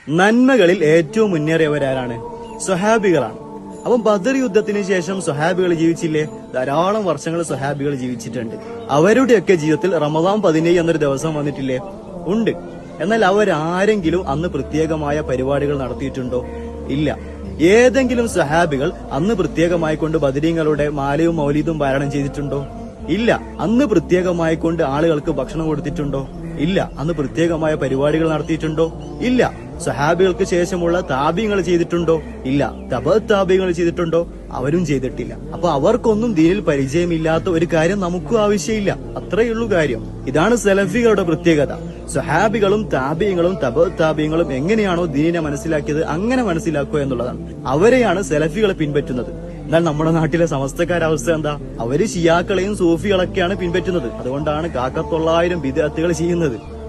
നന്മകളിൽ ഏറ്റവും മുന്നേറിയവരാരാണ്? സ്വഹാബികളാണ്. അപ്പം ബദർ യുദ്ധത്തിന് ശേഷം സ്വഹാബികൾ ജീവിച്ചില്ലേ? ധാരാളം വർഷങ്ങൾ സ്വഹാബികൾ ജീവിച്ചിട്ടുണ്ട്. അവരുടെയൊക്കെ ജീവിതത്തിൽ റമദാൻ 17 എന്നൊരു ദിവസം വന്നിട്ടില്ലേ? ഉണ്ട്. എന്നാൽ അവരാരെങ്കിലും അന്ന് പ്രത്യേകമായ പരിപാടികൾ നടത്തിയിട്ടുണ്ടോ? ഇല്ല. ഏതെങ്കിലും സ്വഹാബികൾ അന്ന് പ്രത്യേകമായി കൊണ്ട് ബദരീങ്ങളുടെ മാലയും മൗലീദും പാരായണം ചെയ്തിട്ടുണ്ടോ? ഇല്ല. അന്ന് പ്രത്യേകമായി കൊണ്ട് ആളുകൾക്ക് ഭക്ഷണം കൊടുത്തിട്ടുണ്ടോ? ഇല്ല. അന്ന് പ്രത്യേകമായ പരിപാടികൾ നടത്തിയിട്ടുണ്ടോ? ഇല്ല. സ്വഹാബികൾക്ക് ശേഷമുള്ള താബികൾ ചെയ്തിട്ടുണ്ടോ? ഇല്ല. താബികൾ ചെയ്തിട്ടുണ്ടോ? അവരും ചെയ്തിട്ടില്ല. അപ്പൊ അവർക്കൊന്നും ദീനിൽ പരിചയമില്ലാത്ത ഒരു കാര്യം നമുക്കും ആവശ്യമില്ല. അത്രയുള്ളൂ കാര്യം. ഇതാണ് സലഫികളുടെ പ്രത്യേകത. സ്വഹാബികളും താബിയങ്ങളും താബിയങ്ങളും എങ്ങനെയാണോ ദീനിനെ മനസ്സിലാക്കിയത് അങ്ങനെ മനസ്സിലാക്കുക എന്നുള്ളതാണ്. അവരെയാണ് സലഫികളെ പിൻപറ്റുന്നത്. എന്നാൽ നമ്മുടെ നാട്ടിലെ സമസ്തക്കാരുടെ അവസ്ഥ എന്താ? അവര് ഷിയാക്കളെയും സൂഫികളൊക്കെയാണ് പിൻപറ്റുന്നത്. അതുകൊണ്ടാണ് 900 ബിദ്അത്തുകൾ ചെയ്യുന്നത്.